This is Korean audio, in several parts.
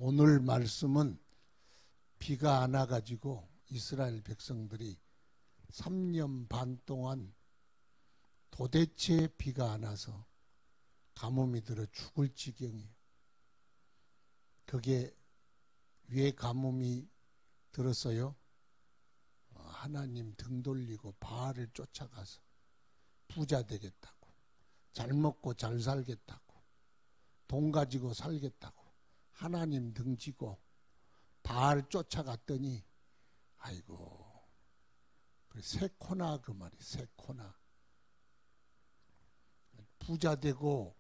오늘 말씀은 비가 안 와가지고 이스라엘 백성들이 3년 반 동안 도대체 비가 안 와서 가뭄이 들어 죽을 지경이에요. 그게 왜 가뭄이 들었어요? 하나님 등 돌리고 바알을 쫓아가서 부자 되겠다고, 잘 먹고 잘 살겠다고, 돈 가지고 살겠다고 하나님 등지고 바알 쫓아갔더니 아이고 새코나 그 말이 새코나 부자 되고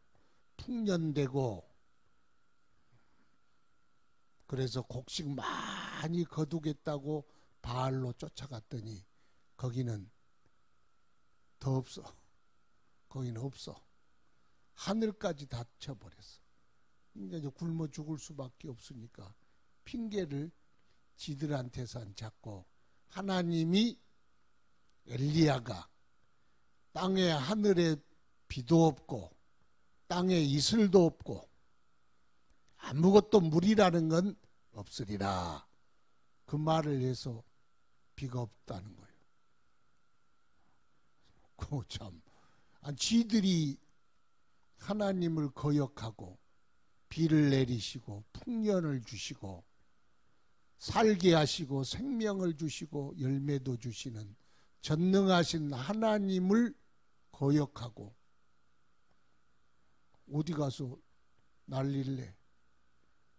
풍년되고 그래서 곡식 많이 거두겠다고 바알로 쫓아갔더니 거기는 더 없어. 거기는 없어. 하늘까지 닫혀버렸어. 이제 굶어 죽을 수밖에 없으니까 핑계를 지들한테서 잡고 하나님이 엘리야가 땅에 하늘에 비도 없고 땅에 이슬도 없고 아무것도 물이라는 건 없으리라. 그 말을 해서 비가 없다는 거예요. 그 참, 지들이 하나님을 거역하고 비를 내리시고 풍년을 주시고 살게 하시고 생명을 주시고 열매도 주시는 전능하신 하나님을 거역하고 어디 가서 난릴래?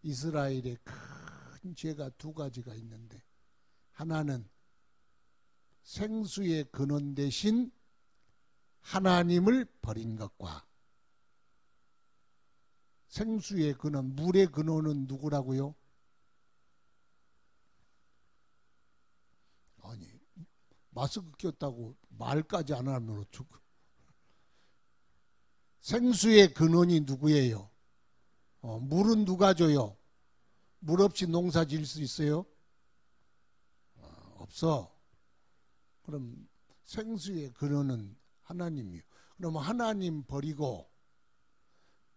이스라엘의 큰 죄가 두 가지가 있는데 하나는 생수의 근원 대신 하나님을 버린 것과 생수의 근원, 물의 근원은 누구라고요? 아니 마스크 꼈다고 말까지 안 하면 어쩌고. 생수의 근원이 누구예요? 물은 누가 줘요? 물 없이 농사 지을 수 있어요? 없어. 그럼 생수의 근원은 하나님이요. 그럼 하나님 버리고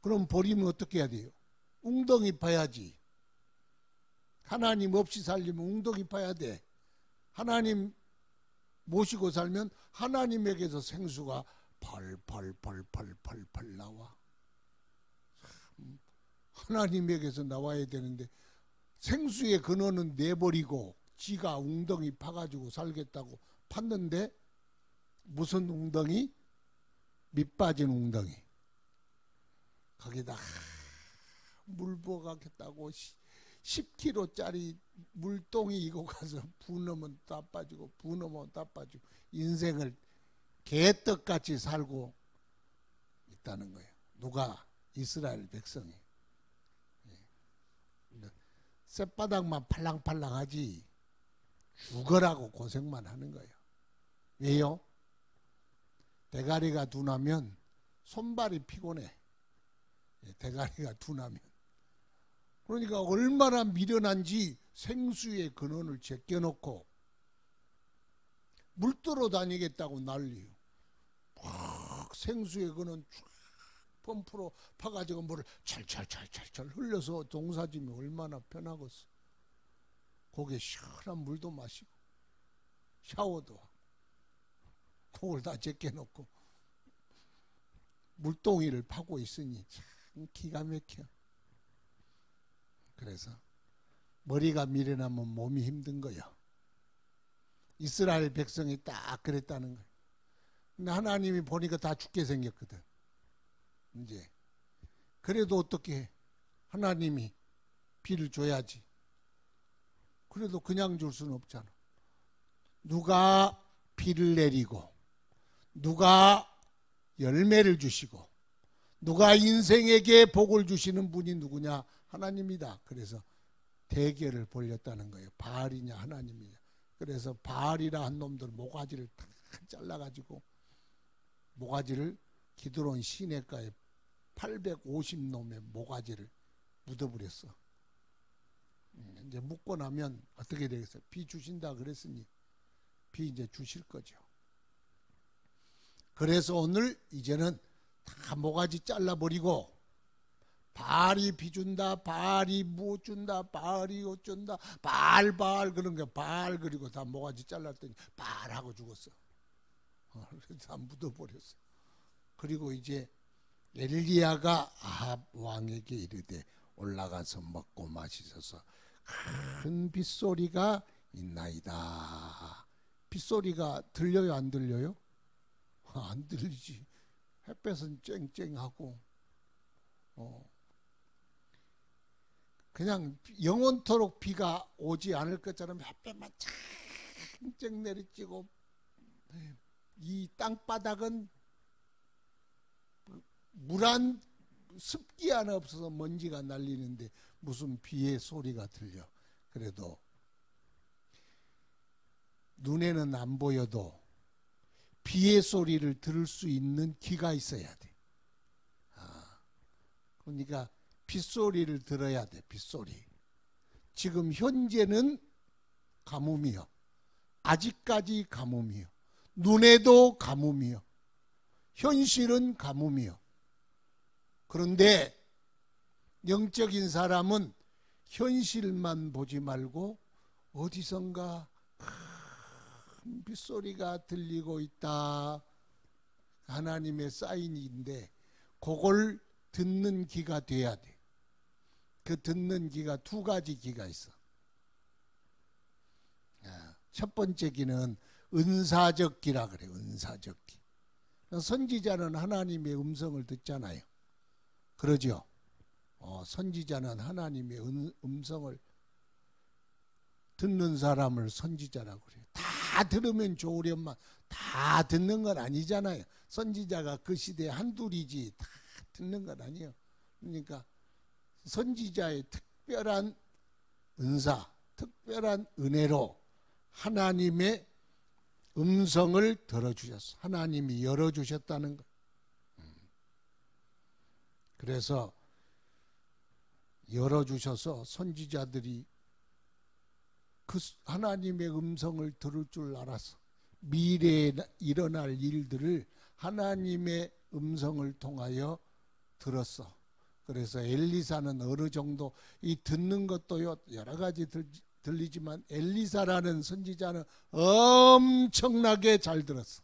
그럼 버리면 어떻게 해야 돼요? 웅덩이 파야지. 하나님 없이 살려면 웅덩이 파야 돼. 하나님 모시고 살면 하나님에게서 생수가 펄펄펄펄펄펄 나와. 하나님에게서 나와야 되는데 생수의 근원은 내버리고 지가 웅덩이 파가지고 살겠다고 팠는데 무슨 웅덩이? 밑 빠진 웅덩이. 거기다 물 부어가겠다고 10kg짜리 물동이 이고 가서 부 넣으면 다 빠지고 부 넣으면 다 빠지고 인생을 개떡같이 살고 있다는 거예요. 누가? 이스라엘 백성이. 쌔바닥만 팔랑팔랑하지 죽어라고 고생만 하는 거예요. 왜요? 대가리가 둔하면 손발이 피곤해. 대가리가 둔하면. 그러니까 얼마나 미련한지 생수의 근원을 제껴놓고 물들어 다니겠다고 난리요. 막 생수의 근원 쫙 펌프로 파가지고 물을 철철철철철 흘려서 농사지면 얼마나 편하겠어. 거기에 시원한 물도 마시고 샤워도 하고 그걸 다 제껴놓고 물동이를 파고 있으니 참 기가 막혀. 그래서 머리가 미련하면 몸이 힘든 거예요. 이스라엘 백성이 딱 그랬다는 거예요. 근데 하나님이 보니까 다 죽게 생겼거든. 이제 그래도 어떻게 해? 하나님이 비를 줘야지. 그래도 그냥 줄 수는 없잖아. 누가 비를 내리고 누가 열매를 주시고 누가 인생에게 복을 주시는 분이 누구냐? 하나님이다. 그래서 대결을 벌였다는 거예요. 바알이냐 하나님이냐. 그래서 바알이라 한 놈들 모가지를 다 잘라가지고 모가지를 기드론 시내가에 850놈의 모가지를 묻어버렸어. 이제 묻고 나면 어떻게 되겠어요? 비 주신다 그랬으니 비 이제 주실 거죠. 그래서 오늘 이제는 다 모가지 잘라버리고 바알이 비준다, 바알이 무엇 준다, 바알이 어쩐다, 바알 그런 게 바알. 그리고 다 모가지 잘랐더니 바알하고 죽었어. 다 묻어버렸어. 그리고 이제 엘리야가 아합 왕에게 이르되 올라가서 먹고 마시소서. 큰 빗소리가 있나이다. 빗소리가 들려요, 안 들려요? 안 들리지. 햇볕은 쨍쨍하고 그냥 영원토록 비가 오지 않을 것처럼 햇볕만 쨍쨍 내리쬐고, 이 땅바닥은 물한 습기 하나 없어서 먼지가 날리는데 무슨 비의 소리가 들려. 그래도 눈에는 안 보여도 비의 소리를 들을 수 있는 귀가 있어야 돼. 그러니까 빗소리를 들어야 돼. 빗소리. 지금 현재는 가뭄이요. 아직까지 가뭄이요. 눈에도 가뭄이요. 현실은 가뭄이요. 그런데 영적인 사람은 현실만 보지 말고 어디선가 큰 빗소리가 들리고 있다. 하나님의 사인인데 그걸 듣는 귀가 돼야 돼. 그 듣는 귀가 두 가지 귀가 있어. 첫 번째 귀는 은사적 귀라 그래. 은사적 귀. 선지자는 하나님의 음성을 듣잖아요. 그러죠. 선지자는 하나님의 음성을 듣는 사람을 선지자라고 그래요. 다 들으면 좋으련만 다 듣는 건 아니잖아요. 선지자가 그 시대에 한둘이지 다 듣는 건 아니에요. 그러니까 선지자의 특별한 은사, 특별한 은혜로 하나님의 음성을 들어주셨어. 하나님이 열어주셨다는 것. 그래서 열어주셔서 선지자들이 그 하나님의 음성을 들을 줄 알았어. 미래에 일어날 일들을 하나님의 음성을 통하여 들었어. 그래서 엘리사는 어느 정도 이 듣는 것도 여러 가지 들리지만 엘리사라는 선지자는 엄청나게 잘 들었어.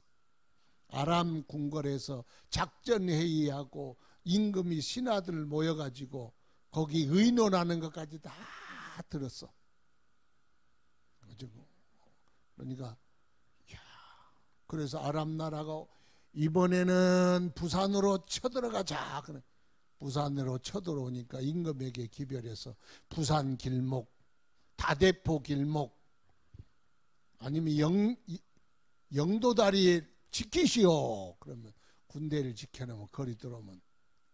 아람 궁궐에서 작전 회의하고 임금이 신하들 모여가지고 거기 의논하는 것까지 다 들었어. 그러니까 그래서 아람 나라가 이번에는 부산으로 쳐들어가자. 부산으로 쳐들어오니까 임금에게 기별해서 부산 길목, 다대포 길목, 아니면 영도다리에 지키시오. 그러면 군대를 지켜놓으면 거리 들어오면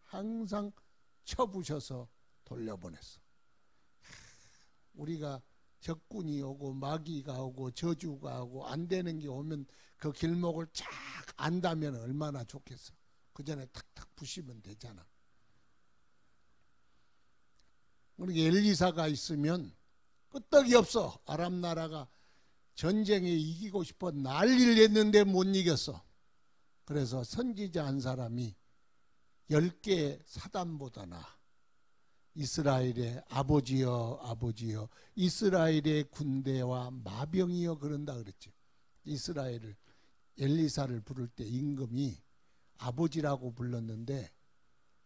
항상 쳐부셔서 돌려보냈어. 우리가 적군이 오고 마귀가 오고 저주가 오고 안 되는 게 오면 그 길목을 쫙 안다면 얼마나 좋겠어. 그 전에 탁탁 부시면 되잖아. 그러니까 엘리사가 있으면 끄떡이 없어. 아람 나라가 전쟁에 이기고 싶어 난리를 냈는데 못 이겼어. 그래서 선지자 한 사람이 10개의 사단보다 나아. 이스라엘의 아버지여 아버지여 이스라엘의 군대와 마병이여 그런다 그랬죠. 이스라엘을 엘리사를 부를 때 임금이 아버지라고 불렀는데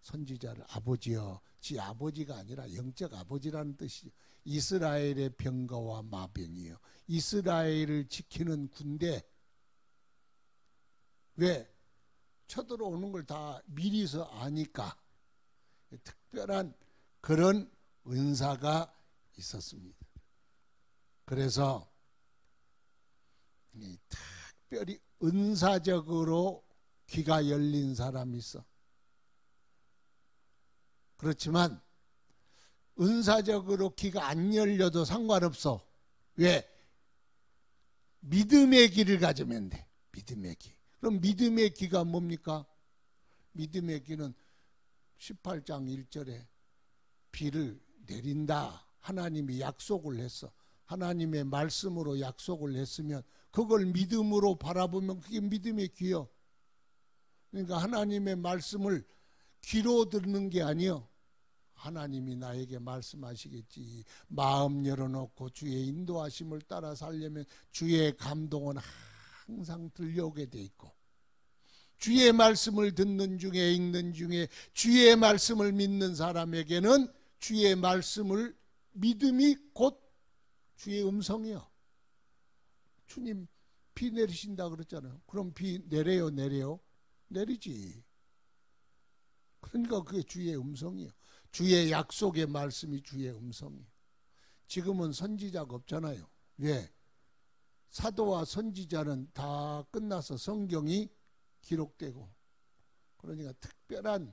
선지자를 아버지여, 지 아버지가 아니라 영적 아버지라는 뜻이죠. 이스라엘의 병거와 마병이여 이스라엘을 지키는 군대. 왜? 쳐들어오는 걸 다 미리서 아니까. 특별한 그런 은사가 있었습니다. 그래서 특별히 은사적으로 귀가 열린 사람이 있어. 그렇지만 은사적으로 귀가 안 열려도 상관없어. 왜? 믿음의 귀를 가지면 돼. 믿음의 귀. 그럼 믿음의 귀가 뭡니까? 믿음의 귀는 18장 1절에 비를 내린다. 하나님이 약속을 했어. 하나님의 말씀으로 약속을 했으면 그걸 믿음으로 바라보면 그게 믿음의 귀요. 그러니까 하나님의 말씀을 귀로 듣는 게 아니요. 하나님이 나에게 말씀하시겠지. 마음 열어놓고 주의 인도하심을 따라 살려면 주의 감동은 항상 들려오게 돼 있고, 주의 말씀을 듣는 중에 읽는 중에 주의 말씀을 믿는 사람에게는 주의 말씀을 믿음이 곧 주의 음성이요. 주님 비 내리신다 그랬잖아요. 그럼 비 내려요, 내려요? 내리지. 그러니까 그게 주의 음성이요. 주의 약속의 말씀이 주의 음성이요. 지금은 선지자가 없잖아요. 왜? 사도와 선지자는 다 끝나서 성경이 기록되고, 그러니까 특별한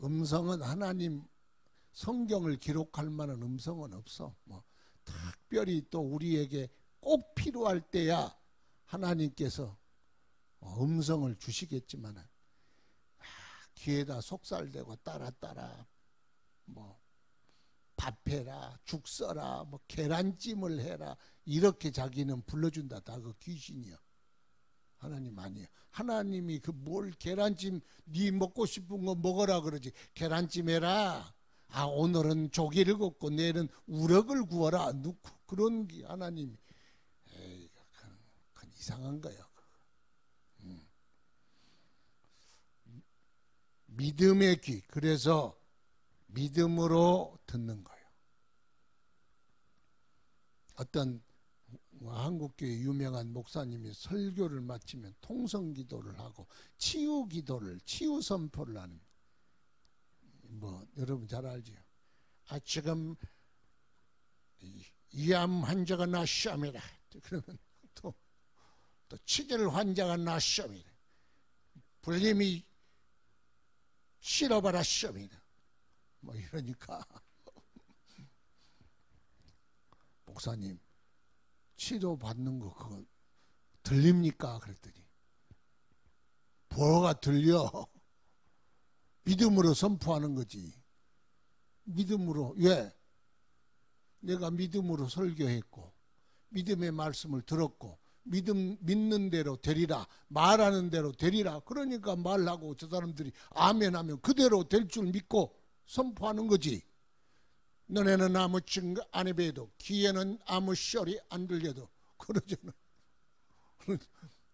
음성은, 하나님 성경을 기록할 만한 음성은 없어. 특별히 또 우리에게 꼭 필요할 때야 하나님께서 음성을 주시겠지만, 귀에다 속살대고 따라 밥해라, 죽 써라, 계란찜을 해라, 이렇게 자기는 불러준다. 다 그 귀신이야. 하나님 아니에요. 하나님이 그 뭘 계란찜, 네 먹고 싶은 거 먹어라 그러지. 계란찜 해라. 오늘은 조기를 굽고 내일은 우럭을 구워라. 그런 게 하나님이. 에이, 그건 이상한 거예요. 믿음의 귀. 그래서 믿음으로 듣는 거예요. 어떤 한국교회 유명한 목사님이 설교를 마치면 통성기도를 하고 치유기도를, 치유선포를 하는, 여러분 잘 알죠? 지금 이암 환자가 나시옵니다. 그러면 또 치질 환자가 나시옵니다. 불림이 실어봐라 시옵니다. 이러니까 목사님, 치료받는 거 그거 들립니까? 그랬더니 뭐가 들려? 믿음으로 선포하는 거지. 믿음으로. 왜? 내가 믿음으로 설교했고 믿음의 말씀을 들었고 믿는 대로 되리라, 말하는 대로 되리라. 그러니까 말하고 저 사람들이 아멘하면 그대로 될 줄 믿고 선포하는 거지. 너네는 아무 증거 안 해봐도 귀에는 아무 소리 안 들려도 그러잖아.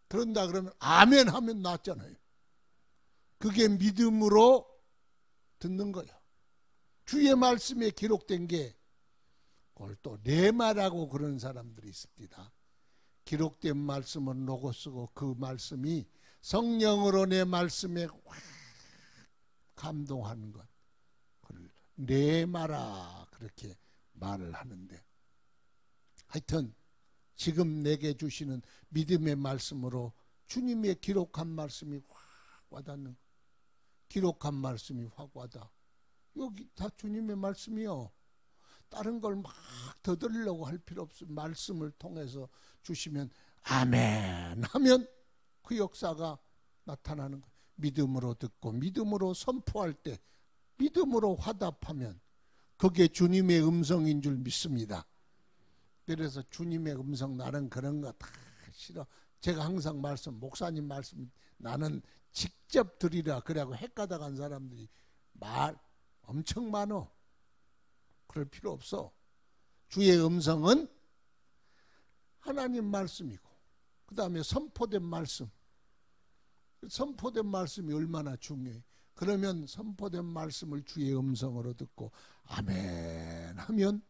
그런다 그러면 아멘 하면 낫잖아요. 그게 믿음으로 듣는 거야. 주의 말씀에 기록된 게, 그걸 또 레마라고 그러는 사람들이 있습니다. 기록된 말씀은 로고스고 그 말씀이 성령으로 내 말씀에 확 감동하는 것, 그걸 레마라 그렇게 말을 하는데, 하여튼 지금 내게 주시는 믿음의 말씀으로 주님의 기록한 말씀이 확 와닿는, 기록한 말씀이 확 와닿아. 여기 다 주님의 말씀이요. 다른 걸 막 더 들으려고 할 필요 없어. 말씀을 통해서 주시면 아멘 하면 그 역사가 나타나는 거예요. 믿음으로 듣고 믿음으로 선포할 때, 믿음으로 화답하면 그게 주님의 음성인 줄 믿습니다. 그래서 주님의 음성, 나는 그런 거 다 싫어. 제가 항상 목사님 말씀 나는 직접 드리라 그래고 헷가다 간 사람들이 말 엄청 많어. 그럴 필요 없어. 주의 음성은 하나님 말씀이고, 그 다음에 선포된 말씀. 선포된 말씀이 얼마나 중요해. 그러면 선포된 말씀을 주의 음성으로 듣고 아멘 하면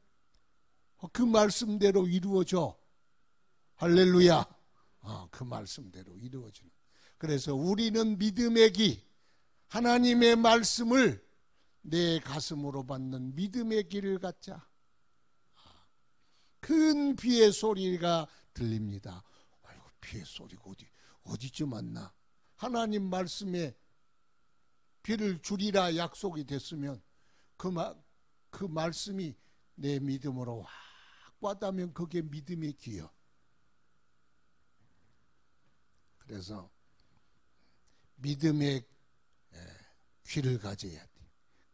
그 말씀대로 이루어져. 할렐루야. 그 말씀대로 이루어지는. 그래서 우리는 믿음의 귀, 하나님의 말씀을 내 가슴으로 받는 믿음의 귀를 갖자. 큰 비의 소리가 들립니다. 아이고, 비의 소리가 어디쯤 왔나? 하나님 말씀에 비를 주리라 약속이 됐으면 그 말씀이 내 믿음으로 확 와닿으면 그게 믿음의 귀요. 그래서 믿음의 귀를 가져야 돼.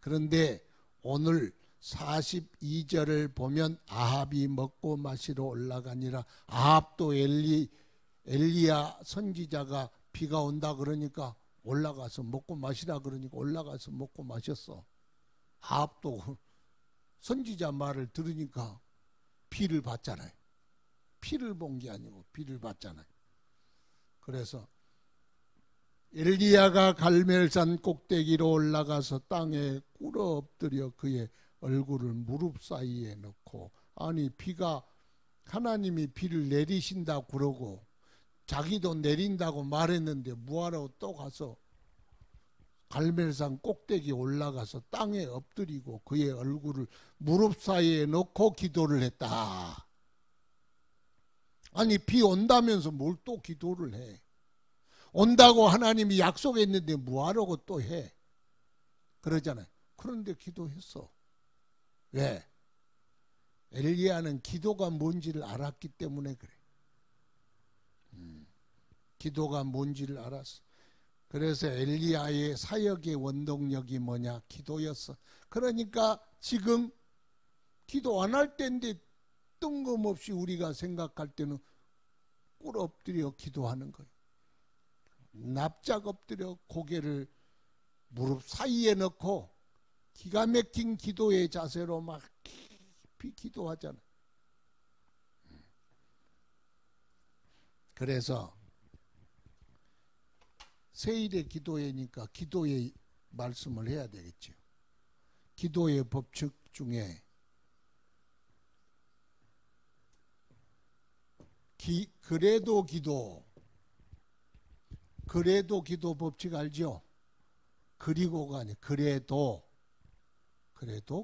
그런데 오늘 42절을 보면 아합이 먹고 마시러 올라가니라. 아합도 엘리야 선지자가 비가 온다 그러니까 올라가서 먹고 마시라 그러니까 올라가서 먹고 마셨어. 아합도 선지자 말을 들으니까 비를 봤잖아요. 피를 본 게 아니고 비를 봤잖아요. 그래서 엘리야가 갈멜산 꼭대기로 올라가서 땅에 꿇어 엎드려 그의 얼굴을 무릎 사이에 넣고, 아니 비가 하나님이 비를 내리신다고 그러고 자기도 내린다고 말했는데 뭐하러 또 가서 갈멜산 꼭대기 올라가서 땅에 엎드리고 그의 얼굴을 무릎 사이에 넣고 기도를 했다. 아니 비 온다면서 뭘 또 기도를 해. 온다고 하나님이 약속했는데 뭐하라고 또 해. 그러잖아요. 그런데 기도했어. 왜? 엘리야는 기도가 뭔지를 알았기 때문에 그래. 기도가 뭔지를 알았어. 그래서 엘리야의 사역의 원동력이 뭐냐? 기도였어. 그러니까 지금 기도 안 할 때인데 뜬금없이 우리가 생각할 때는 꿇어 엎드려 기도하는 거예요. 납작 엎드려 고개를 무릎 사이에 넣고 기가 막힌 기도의 자세로 막 깊이 기도하잖아. 그래서 세일의 기도회니까 기도의 말씀을 해야 되겠죠. 기도의 법칙 중에 그래도 기도 법칙 알죠? 그리고가 아니 그래도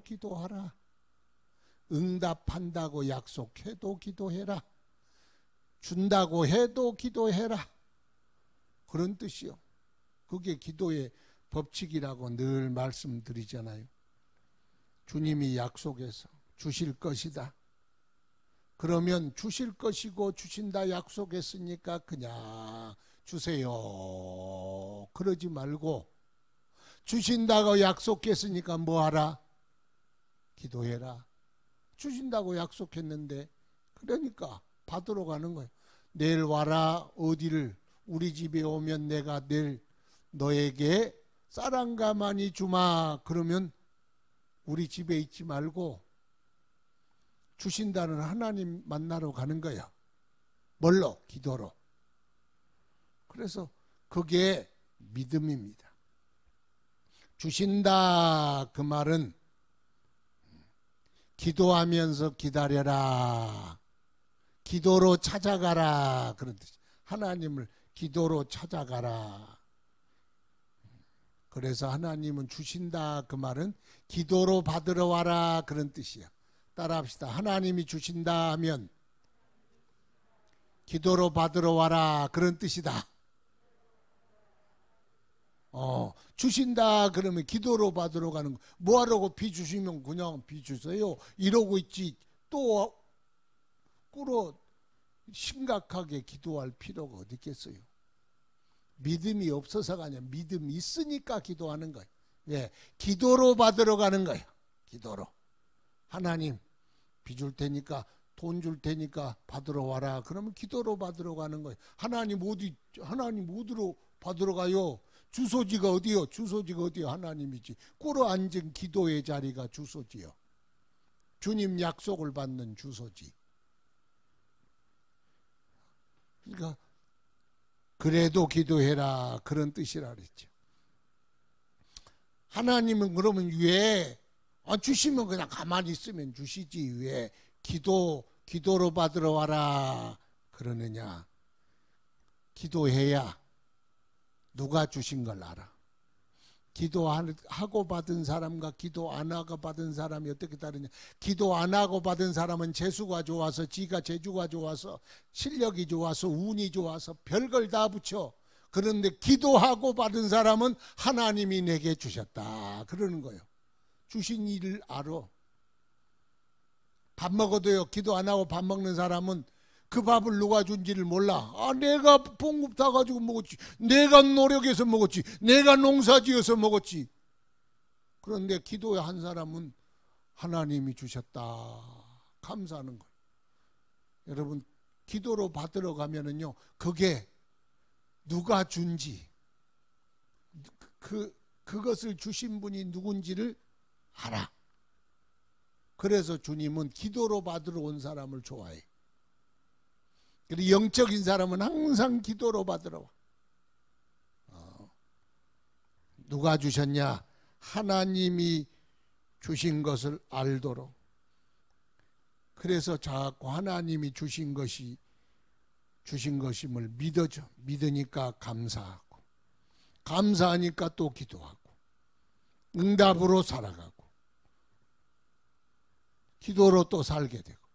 기도하라. 응답한다고 약속해도 기도해라. 준다고 해도 기도해라. 그런 뜻이요. 그게 기도의 법칙이라고 늘 말씀드리잖아요. 주님이 약속해서 주실 것이다. 그러면 주실 것이고 주신다 약속했으니까 그냥 주세요. 그러지 말고 주신다고 약속했으니까 뭐하라? 기도해라. 주신다고 약속했는데 그러니까 받으러 가는 거예요. 내일 와라. 어디를? 우리 집에 오면 내가 내일 너에게 쌀한가 많이 주마. 그러면 우리 집에 있지 말고 주신다는 하나님 만나러 가는 거야. 뭘로? 기도로. 그래서 그게 믿음입니다. 주신다 그 말은 기도하면서 기다려라. 기도로 찾아가라. 그런 뜻이. 하나님을 기도로 찾아가라. 그래서 하나님은 주신다 그 말은 기도로 받으러 와라. 그런 뜻이야. 따라합시다. 하나님이 주신다 하면 기도로 받으러 와라. 그런 뜻이다. 주신다 그러면 기도로 받으러 가는 거. 뭐하라고 비 주시면 그냥 비 주세요 이러고 있지. 또 꿇어 심각하게 기도할 필요가 어디 있겠어요. 믿음이 없어서가 아니라 믿음이 있으니까 기도하는 거예요. 왜? 기도로 받으러 가는 거예요. 기도로. 하나님 비 줄 테니까 돈 줄 테니까 받으러 와라. 그러면 기도로 받으러 가는 거예요. 하나님 어디로 받으러 가요? 주소지가 어디요? 주소지가 어디요? 하나님이지. 꿇어 앉은 기도의 자리가 주소지요. 주님 약속을 받는 주소지. 그러니까 그래도 기도해라. 그런 뜻이라 그랬죠. 하나님은 그러면 왜 주시면 그냥 가만히 있으면 주시지 왜 기도로 받으러 와라 그러느냐. 기도해야 누가 주신 걸 알아. 기도하고 받은 사람과 기도 안 하고 받은 사람이 어떻게 다르냐. 기도 안 하고 받은 사람은 재수가 좋아서 지가 재주가 좋아서 실력이 좋아서 운이 좋아서 별걸 다 붙여. 그런데 기도하고 받은 사람은 하나님이 내게 주셨다 그러는 거예요. 주신 일을 알아. 밥 먹어도요. 기도 안 하고 밥 먹는 사람은 그 밥을 누가 준지를 몰라. 내가 봉급 타가지고 먹었지. 내가 노력해서 먹었지. 내가 농사지어서 먹었지. 그런데 기도한 사람은 하나님이 주셨다. 감사하는 거예요. 여러분 기도로 받으러 가면은요. 그게 누가 준지 그것을 주신 분이 누군지를 알아. 그래서 주님은 기도로 받으러 온 사람을 좋아해. 그리고 영적인 사람은 항상 기도로 받으러 와. 누가 주셨냐? 하나님이 주신 것을 알도록. 그래서 자꾸 하나님이 주신 것임을 믿어줘. 믿으니까 감사하고, 감사하니까 또 기도하고, 응답으로 살아가고, 기도로 또 살게 되고,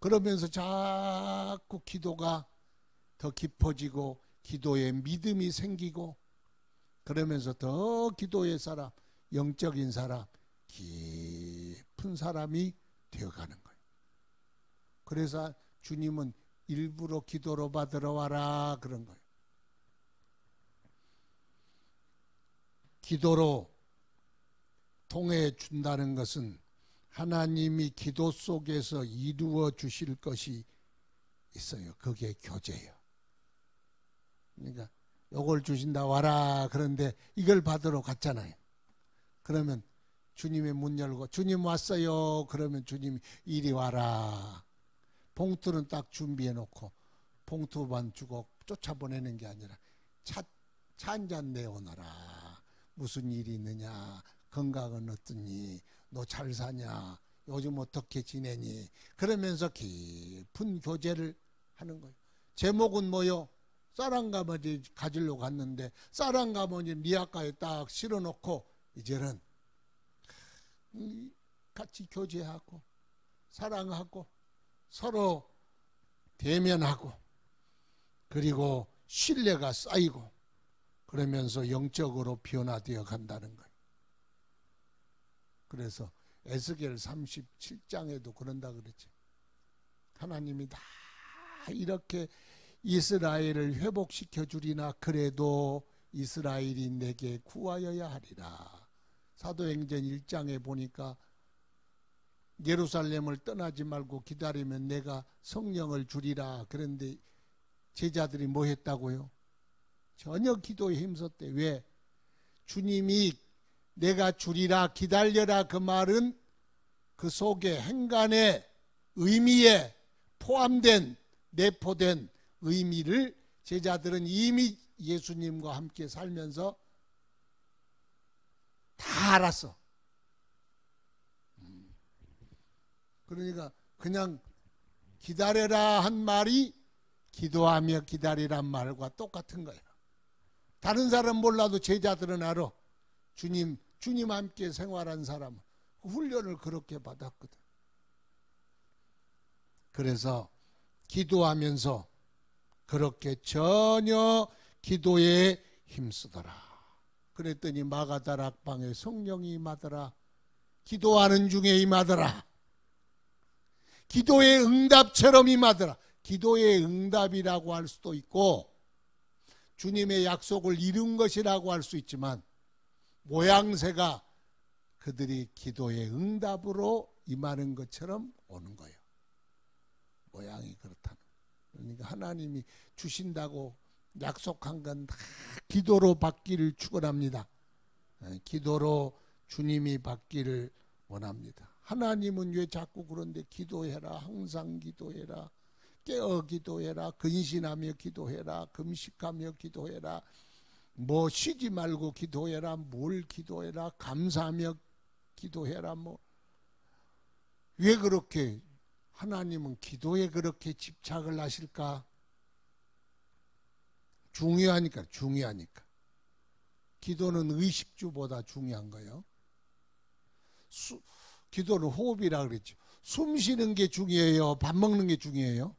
그러면서 자꾸 기도가 더 깊어지고 기도에 믿음이 생기고, 그러면서 더 기도의 사람, 영적인 사람, 깊은 사람이 되어가는 거예요. 그래서 주님은 일부러 기도로 받으러 와라 그런 거예요. 기도로 통해 준다는 것은 하나님이 기도 속에서 이루어 주실 것이 있어요. 그게 교제예요. 그러니까 요걸 주신다 와라 그런데 이걸 받으러 갔잖아요. 그러면 주님의 문 열고 주님 왔어요. 그러면 주님이 이리 와라. 봉투는 딱 준비해 놓고 봉투만 주고 쫓아보내는 게 아니라 차 한 잔 내오너라. 무슨 일이 있느냐. 건강은 어떠니. 너 잘 사냐. 요즘 어떻게 지내니. 그러면서 깊은 교제를 하는 거예요. 제목은 뭐요? 쌀한가마니 가지려고 갔는데 쌀한가마니 미약가에 딱 실어놓고 이제는 같이 교제하고 사랑하고 서로 대면하고 그리고 신뢰가 쌓이고 그러면서 영적으로 변화되어 간다는 거예요. 그래서 에스겔 37장에도 그런다 그랬죠. 하나님이 다 이렇게 이스라엘을 회복시켜 주리나 그래도 이스라엘이 내게 구하여야 하리라. 사도행전 1장에 보니까 예루살렘을 떠나지 말고 기다리면 내가 성령을 주리라. 그런데 제자들이 뭐 했다고요? 전혀 기도에 힘썼대. 왜? 주님이 내가 주리라 기다려라 그 말은 그 속에 행간의 의미에 포함된 내포된 의미를 제자들은 이미 예수님과 함께 살면서 다 알았어. 그러니까 그냥 기다려라 한 말이 기도하며 기다리란 말과 똑같은 거예요. 다른 사람 몰라도 제자들은 알아. 주님 함께 생활한 사람은 훈련을 그렇게 받았거든. 그래서 기도하면서 그렇게 전혀 기도에 힘쓰더라. 그랬더니 마가다락방에 성령이 임하더라. 기도하는 중에 임하더라. 기도의 응답처럼 임하더라. 기도의 응답이라고 할 수도 있고 주님의 약속을 이룬 것이라고 할 수 있지만 모양새가 그들이 기도의 응답으로 임하는 것처럼 오는 거예요. 모양이 그렇다는. 그러니까 하나님이 주신다고 약속한 건 다 기도로 받기를 축원합니다. 기도로 주님이 받기를 원합니다. 하나님은 왜 자꾸 그런데 기도해라, 항상 기도해라, 깨어 기도해라, 근신하며 기도해라, 금식하며 기도해라, 뭐 쉬지 말고 기도해라, 뭘 기도해라, 감사하며 기도해라, 뭐 왜 그렇게 하나님은 기도에 그렇게 집착을 하실까? 중요하니까. 기도는 의식주보다 중요한 거예요. 기도는 호흡이라 그랬죠. 숨 쉬는 게 중요해요? 밥 먹는 게 중요해요?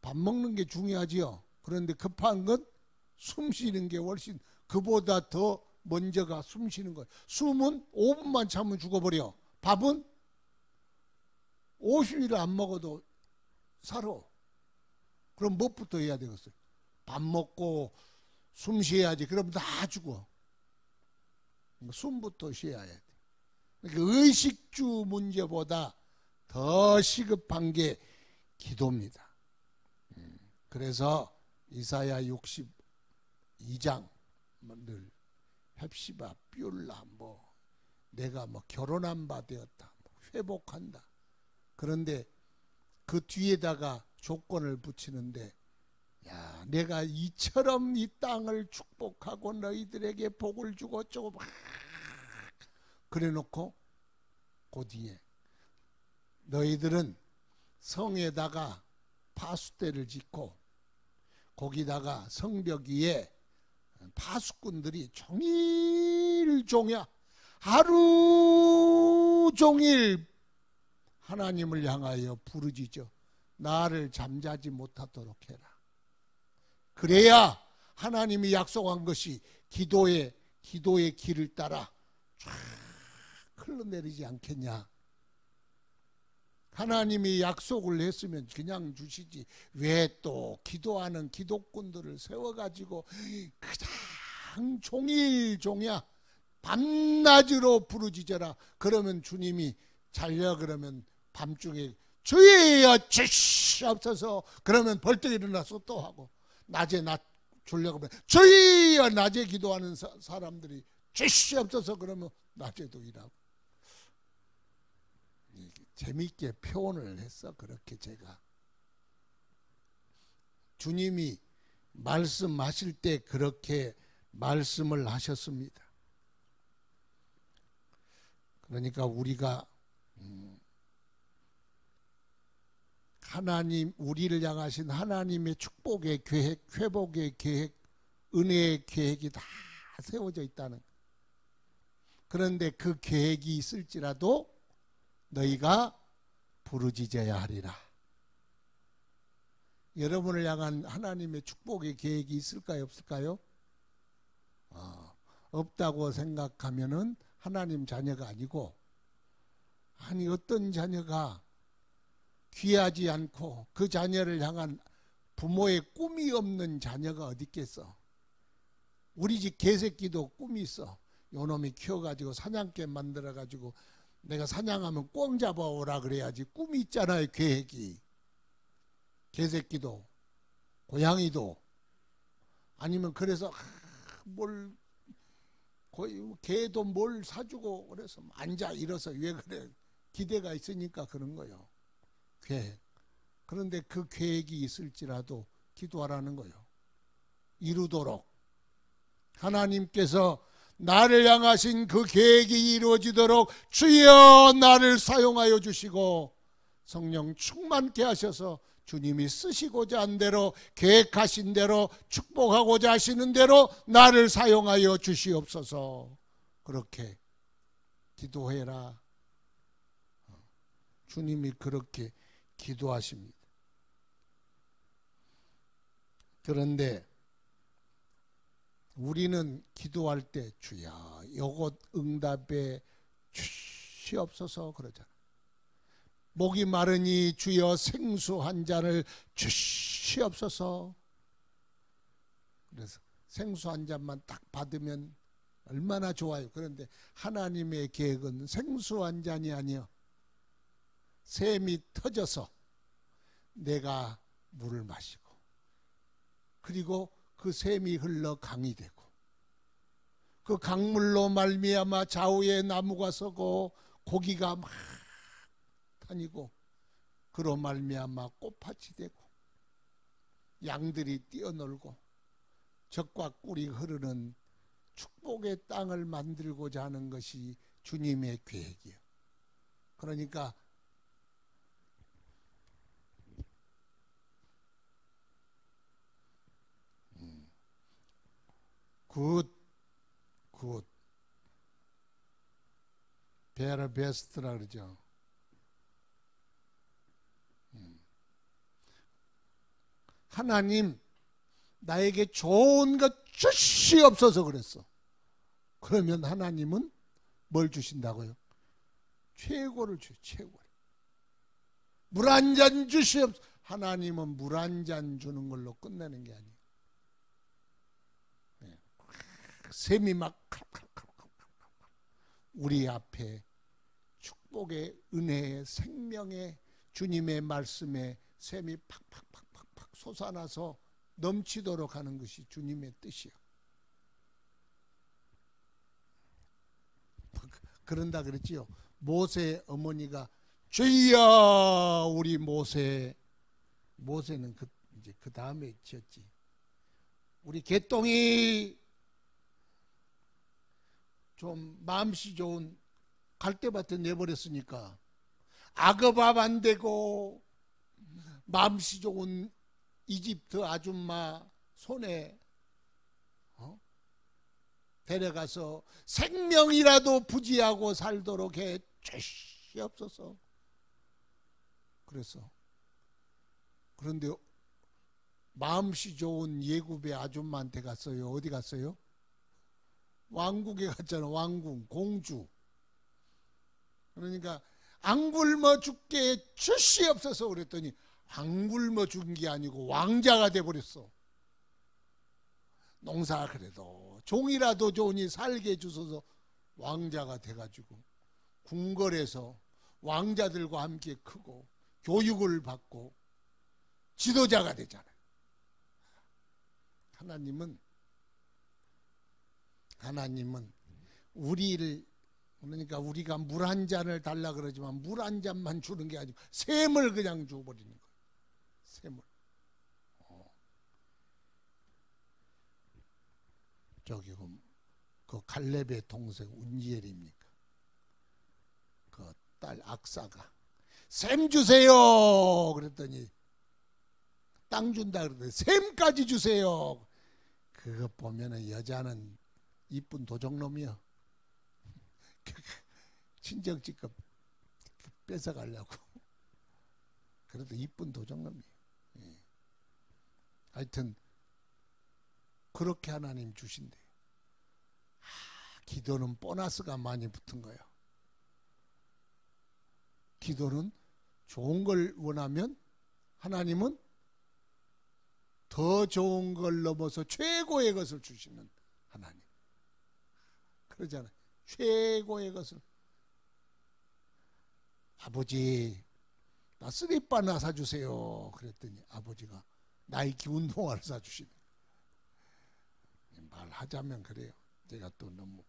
밥 먹는 게 중요하지요. 그런데 급한 건 숨 쉬는 게 훨씬 그보다 더 먼저가 숨 쉬는 거예요. 숨은 5분만 참으면 죽어버려. 밥은 50일을 안 먹어도 살아. 그럼 무엇부터 해야 되겠어요? 밥 먹고 숨 쉬어야지. 그럼 다 죽어. 숨부터 쉬어야 돼. 그러니까 의식주 문제보다 더 시급한 게 기도입니다. 그래서 이사야 62장을 헵시바, 뷸라, 뭐 내가 뭐 결혼한 바 되었다, 뭐 회복한다. 그런데 그 뒤에다가 조건을 붙이는데, 야, 내가 이처럼 이 땅을 축복하고 너희들에게 복을 주고 어쩌고 막 그래놓고 그 뒤에 너희들은 성에다가 파수대를 짓고 거기다가 성벽 위에 파수꾼들이 종일 종야 하루 종일 하나님을 향하여 부르짖어 나를 잠자지 못하도록 해라. 그래야 하나님이 약속한 것이 기도의 길을 따라 쫙 흘러내리지 않겠냐. 하나님이 약속을 했으면 그냥 주시지 왜 또 기도하는 기독군들을 세워가지고 그냥 종일 종야 밤낮으로 부르짖어라. 그러면 주님이 잘려 그러면 밤중에 주여 주시옵소서 그러면 벌떡 일어나서 또 하고, 낮에 주려고 하면 주여 낮에 기도하는 사람들이 주시옵소서 그러면 낮에도 일하고. 재미있게 표현을 했어. 그렇게 제가 주님이 말씀하실 때 그렇게 말씀을 하셨습니다. 그러니까 우리가 하나님, 우리를 향하신 하나님의 축복의 계획, 회복의 계획, 은혜의 계획이 다 세워져 있다는. 그런데 그 계획이 있을지라도 너희가 부르짖어야 하리라. 여러분을 향한 하나님의 축복의 계획이 있을까요, 없을까요? 없다고 생각하면은 하나님 자녀가 아니고, 아니 어떤 자녀가 귀하지 않고 그 자녀를 향한 부모의 꿈이 없는 자녀가 어디 있겠어. 우리 집 개새끼도 꿈이 있어. 요놈이 키워가지고 사냥개 만들어가지고 내가 사냥하면 꿩 잡아오라 그래야지. 꿈이 있잖아요, 계획이. 개새끼도 고양이도. 아니면 그래서 뭘 거의 개도 뭘 사주고 그래서 앉아 일어서 왜 그래. 기대가 있으니까 그런 거예요. 계획. 그런데 그 계획이 있을지라도 기도하라는 거예요. 이루도록. 하나님께서 나를 향하신 그 계획이 이루어지도록 주여 나를 사용하여 주시고 성령 충만케 하셔서 주님이 쓰시고자 한 대로, 계획하신 대로, 축복하고자 하시는 대로 나를 사용하여 주시옵소서. 그렇게 기도해라. 주님이 그렇게 기도하십니다. 그런데 우리는 기도할 때 주여 요것 응답해 주시옵소서 그러잖아. 목이 마르니 주여 생수 한 잔을 주시옵소서. 그래서 생수 한 잔만 딱 받으면 얼마나 좋아요. 그런데 하나님의 계획은 생수 한 잔이 아니요, 샘이 터져서 내가 물을 마시고, 그리고 그 샘이 흘러 강이 되고, 그 강물로 말미암아 좌우에 나무가 서고 고기가 막 다니고, 그로 말미암아 꽃밭이 되고 양들이 뛰어놀고 젖과 꿀이 흐르는 축복의 땅을 만들고자 하는 것이 주님의 계획이에요. 그러니까 굿 베러 베스트라 그러죠. 하나님 나에게 좋은 것 주시옵소서 그랬어. 그러면 하나님은 뭘 주신다고요? 최고를 주요. 최고를. 물 한 잔 주시옵소서. 하나님은 물 한 잔 주는 걸로 끝내는 게 아니에요. 샘이 막 우리 앞에 축복의 은혜의 생명의 주님의 말씀에 샘이 팍팍팍팍팍 솟아나서 넘치도록 하는 것이 주님의 뜻이야. 그런다 그랬지요. 모세 어머니가 주여 우리 모세는 이제 그 다음에 지었지. 우리 개똥이 좀 마음씨 좋은 갈대밭에 내버렸으니까 악어밥 안 되고 마음씨 좋은 이집트 아줌마 손에 데려가서 생명이라도 부지하고 살도록 해 주시옵소서. 그래서 그런데 마음씨 좋은 예굽의 아줌마한테 갔어요. 어디 갔어요? 왕국에 갔잖아. 왕궁 공주. 그러니까 안 굶어 죽게 주시옵소서 그랬더니 안 굶어 죽은 게 아니고 왕자가 돼버렸어. 농사 그래도 종이라도 좋으니 살게 해주소서. 왕자가 돼가지고 궁궐에서 왕자들과 함께 크고 교육을 받고 지도자가 되잖아요. 하나님은 우리를, 그러니까 우리가 물 한 잔을 달라 그러지만 물 한 잔만 주는 게 아니고 샘을 그냥 줘버리는 거예요. 샘을. 저기 그 갈렙의 동생 운지엘입니까? 그 딸 악사가 샘 주세요 그랬더니 땅 준다 그러더니 샘까지 주세요. 그거 보면은 여자는 이쁜 도적놈이요. 친정집값 뺏어가려고. 그래도 이쁜 도적놈이에요. 하여튼 그렇게 하나님 주신대. 기도는 보너스가 많이 붙은 거예요. 기도는 좋은 걸 원하면 하나님은 더 좋은 걸 넘어서 최고의 것을 주시는 하나님. 그러잖아요. 최고의 것을. 아버지 나 쓰리빠 하나 사주세요 그랬더니 아버지가 나이키 운동화를 사주시네. 말하자면 그래요. 제가 또 너무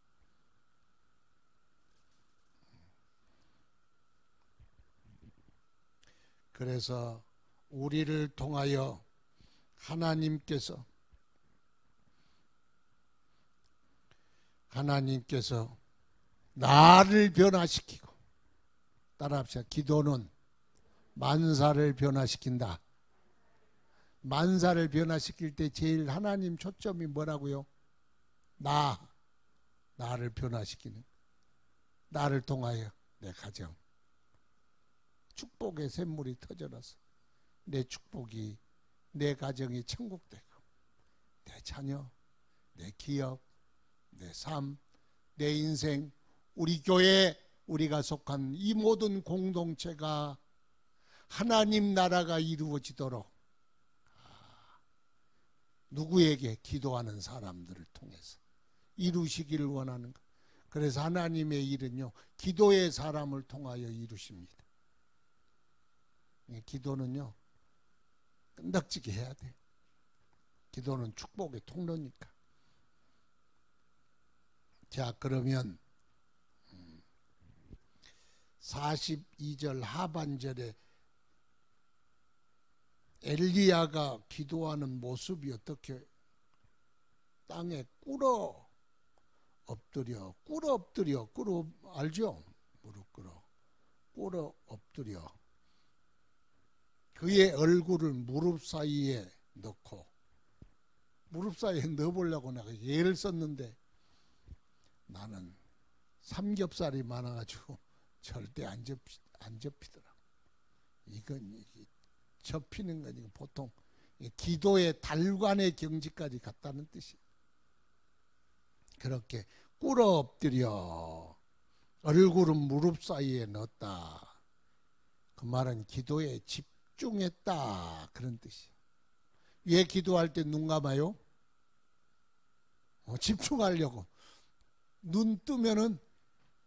그래서 우리를 통하여 하나님께서 나를 변화시키고, 따라합시다. 기도는 만사를 변화시킨다. 만사를 변화시킬 때 제일 하나님 초점이 뭐라고요? 나를 변화시키는, 나를 통하여 내 가정, 축복의 샘물이 터져나서 내 축복이, 내 가정이 천국되고 내 자녀, 내 기업, 내 삶, 내 인생, 우리 교회, 우리가 속한 이 모든 공동체가 하나님 나라가 이루어지도록 누구에게? 기도하는 사람들을 통해서 이루시기를 원하는 것. 그래서 하나님의 일은요, 기도의 사람을 통하여 이루십니다. 기도는요, 끈덕지게 해야 돼. 기도는 축복의 통로니까. 자, 그러면 42절 하반절에 엘리야가 기도하는 모습이 어떻게, 땅에 꿇어 엎드려 알죠? 무릎 꿇어 엎드려 그의 얼굴을 무릎 사이에 넣고, 무릎 사이에 넣어보려고 내가 예를 썼는데 나는 삼겹살이 많아가지고 절대 안 접히더라. 이건 접히는 거니까 보통 기도의 달관의 경지까지 갔다는 뜻이에요. 그렇게 꿇어 엎드려 얼굴은 무릎 사이에 넣었다. 그 말은 기도에 집중했다 그런 뜻이에요. 왜 기도할 때 눈 감아요? 집중하려고. 눈 뜨면은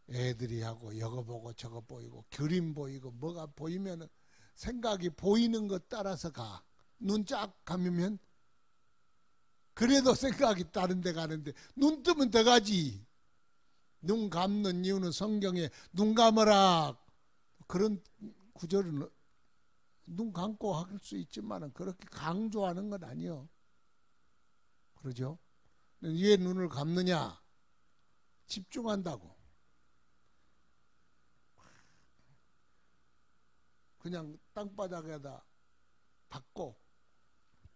애들이 하고 이거 보고 저거 보이고 그림 보이고 뭐가 보이면은 생각이 보이는 것 따라서 가. 눈 쫙 감으면 그래도 생각이 다른 데 가는데 눈 뜨면 더 가지. 눈 감는 이유는 성경에 눈 감으라 그런 구절은 눈 감고 할 수 있지만 그렇게 강조하는 건 아니요. 그러죠? 왜 눈을 감느냐? 집중한다고. 그냥 땅바닥에다 박고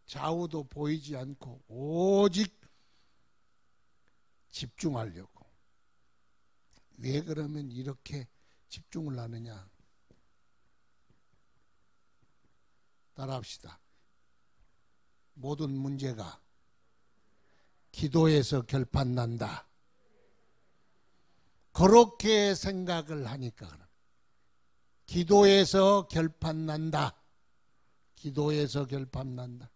좌우도 보이지 않고 오직 집중하려고. 왜 그러면 이렇게 집중을 하느냐? 따라합시다. 모든 문제가 기도에서 결판난다. 그렇게 생각을 하니까 기도에서 결판난다. 기도에서 결판난다.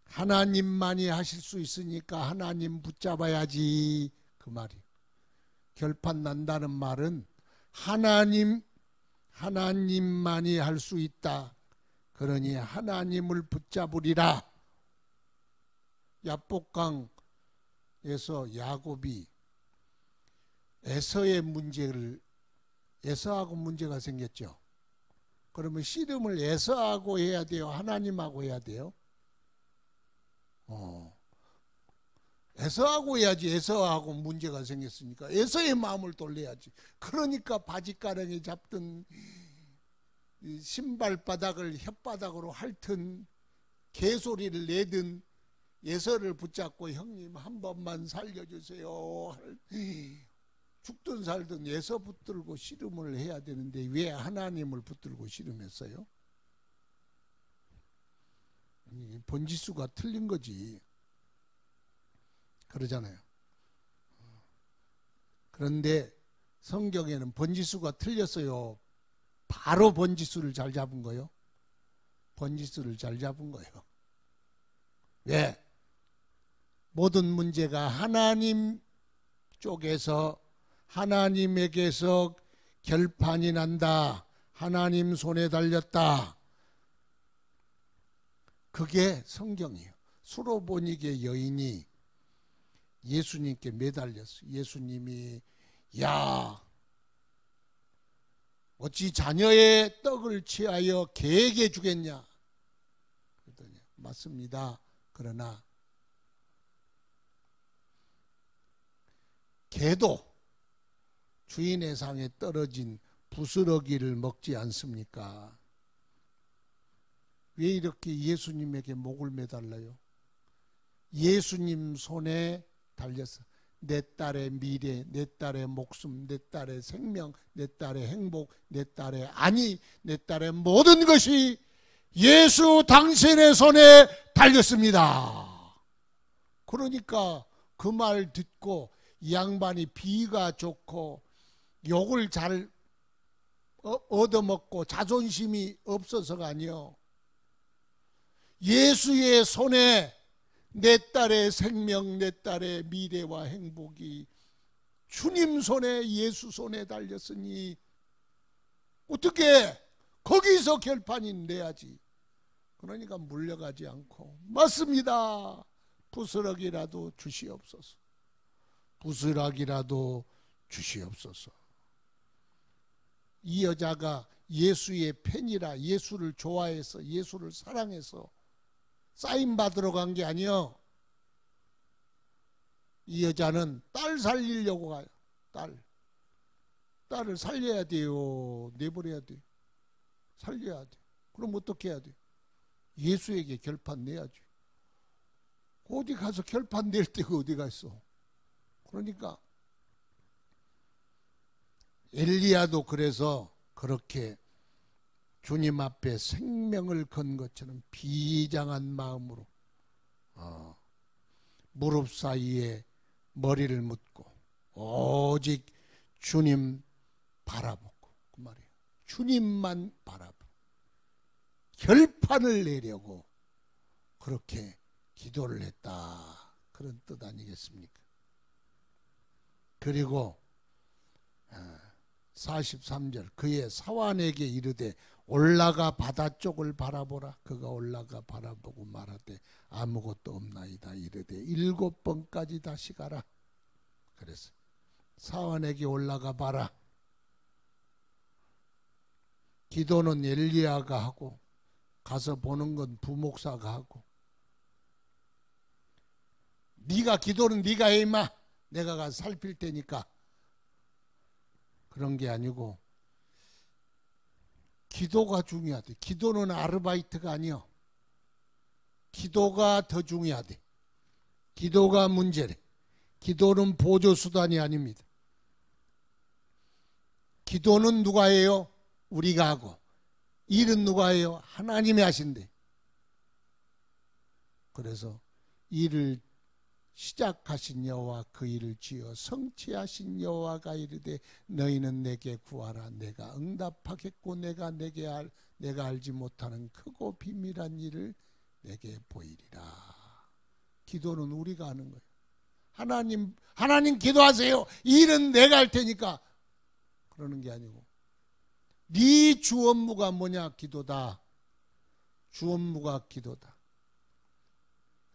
하나님만이 하실 수 있으니까 하나님 붙잡아야지 그 말이. 결판난다는 말은 하나님만이 할 수 있다. 그러니 하나님을 붙잡으리라. 야복강에서 야곱이 에서하고 문제가 생겼죠. 그러면 씨름을 에서하고 해야 돼요? 하나님하고 해야 돼요? 에서하고 해야지. 에서하고 문제가 생겼으니까 에서의 마음을 돌려야지. 그러니까 바짓가랑이 잡든 신발바닥을 혓바닥으로 핥든 개소리를 내든 에서를 붙잡고 형님 한 번만 살려주세요. 죽든 살든 에서 붙들고 씨름을 해야 되는데 왜 하나님을 붙들고 씨름했어요? 번지수가 틀린 거지. 그러잖아요. 그런데 성경에는 번지수가 틀렸어요. 바로 번지수를 잘 잡은 거요. 번지수를 잘 잡은 거예요. 왜? 모든 문제가 하나님 쪽에서 하나님에게서 결판이 난다. 하나님 손에 달렸다. 그게 성경이에요. 수로보니게 여인이 예수님께 매달렸어요. 예수님이 야 어찌 자녀의 떡을 취하여 개에게 주겠냐? 그랬더니 맞습니다. 그러나 개도 주인의 상에 떨어진 부스러기를 먹지 않습니까? 왜 이렇게 예수님에게 목을 매달라요? 예수님 손에 달려서 내 딸의 미래, 내 딸의 목숨, 내 딸의 생명, 내 딸의 행복, 내 딸의 내 딸의 모든 것이 예수 당신의 손에 달렸습니다. 그러니까 그 말 듣고 이 양반이 비가 좋고 욕을 잘 얻어먹고 자존심이 없어서가 아니요. 예수의 손에 내 딸의 생명, 내 딸의 미래와 행복이 주님 손에 예수 손에 달렸으니 어떻게 거기서 결판이 내야지. 그러니까 물려가지 않고 맞습니다. 부스러기라도 주시옵소서. 부스러기라도 주시옵소서. 이 여자가 예수의 팬이라 예수를 좋아해서 예수를 사랑해서 사인 받으러 간 게 아니요. 이 여자는 딸 살리려고 가요. 딸을 살려야 돼요. 내버려야 돼요. 살려야 돼. 그럼 어떻게 해야 돼? 예수에게 결판 내야지. 어디 가서 결판 낼 데가 어디가 있어. 그러니까 엘리야도 그래서 그렇게 주님 앞에 생명을 건 것처럼 비장한 마음으로 무릎 사이에 머리를 묻고 오직 주님 바라보고 그 말이에요. 주님만 바라보고 결판을 내려고 그렇게 기도를 했다. 그런 뜻 아니겠습니까? 그리고 43절 그의 사환에게 이르되 올라가 바다 쪽을 바라보라. 그가 올라가 바라보고 말하되 아무것도 없나이다. 이르되 7번까지 다시 가라. 그래서 사환에게 올라가 봐라. 기도는 엘리야가 하고 가서 보는 건 부목사가 하고, 네가 기도는 네가 해 임마. 내가 가서 살필 테니까. 그런 게 아니고 기도가 중요하대. 기도는 아르바이트가 아니요. 기도가 더 중요하대. 기도가 문제래. 기도는 보조수단이 아닙니다. 기도는 누가 해요? 우리가 하고. 일은 누가 해요? 하나님이 하신대. 그래서 일을 시작하신 여호와 그 일을 지어 성취하신 여호와가 이르되 너희는 내게 구하라. 내가 응답하겠고 내가 내가 알지 못하는 크고 비밀한 일을 내게 보이리라. 기도는 우리가 하는 거예요. 하나님 기도하세요. 일은 내가 할 테니까. 그러는 게 아니고 네 주 업무가 뭐냐? 기도다. 주 업무가 기도다.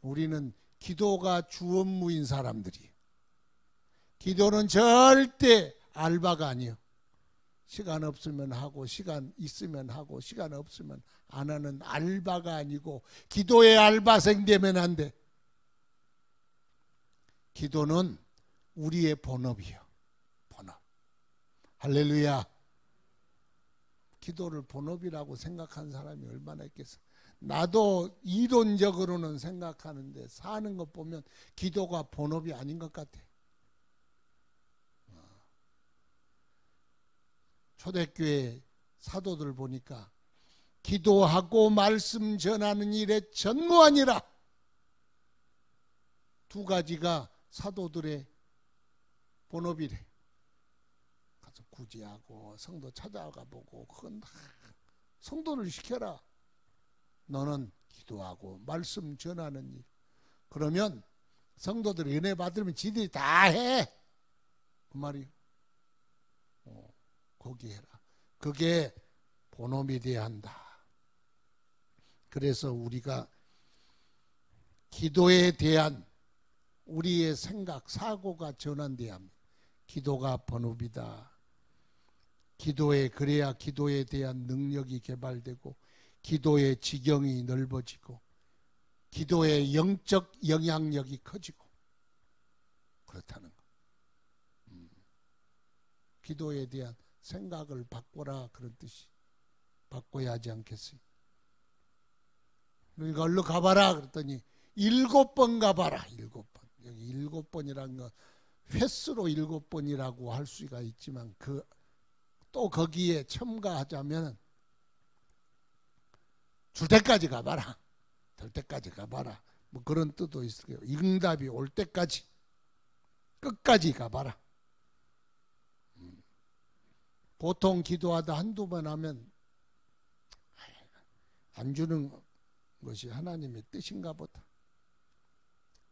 우리는 기도가 주 업무인 사람들이에요. 기도는 절대 알바가 아니에요. 시간 없으면 하고 시간 있으면 하고 시간 없으면 안 하는 알바가 아니고 기도의 알바생 되면 안 돼. 기도는 우리의 본업이에요. 본업. 할렐루야. 기도를 본업이라고 생각한 사람이 얼마나 있겠어. 나도 이론적으로는 생각하는데 사는 것 보면 기도가 본업이 아닌 것 같아. 초대교회 사도들 보니까 기도하고 말씀 전하는 일에 전무하니라. 두 가지가 사도들의 본업이래. 가서 구제하고 성도 찾아가 보고 그건 다 성도를 시켜라. 너는 기도하고 말씀 전하는 일. 그러면 성도들이 은혜 받으면 지들이 다 해. 그 말이요. 거기 해라. 그게 본업이 돼야 한다. 그래서 우리가 기도에 대한 우리의 생각, 사고가 전환돼야 합니다. 기도가 본업이다. 그래야 기도에 대한 능력이 개발되고 기도의 지경이 넓어지고 기도의 영적 영향력이 커지고 그렇다는 거. 기도에 대한 생각을 바꿔라 그런 뜻이. 바꿔야 하지 않겠어요? 그러니까 얼른 가봐라 그랬더니 7번 가봐라. 7번. 여기 7번이라는 건 횟수로 7번이라고 할 수가 있지만 또 거기에 첨가하자면 줄 때까지 가봐라. 될 때까지 가봐라. 뭐 그런 뜻도 있을 거예요. 응답이 올 때까지 끝까지 가봐라. 보통 기도하다 한두 번 하면 안 주는 것이 하나님의 뜻인가 보다.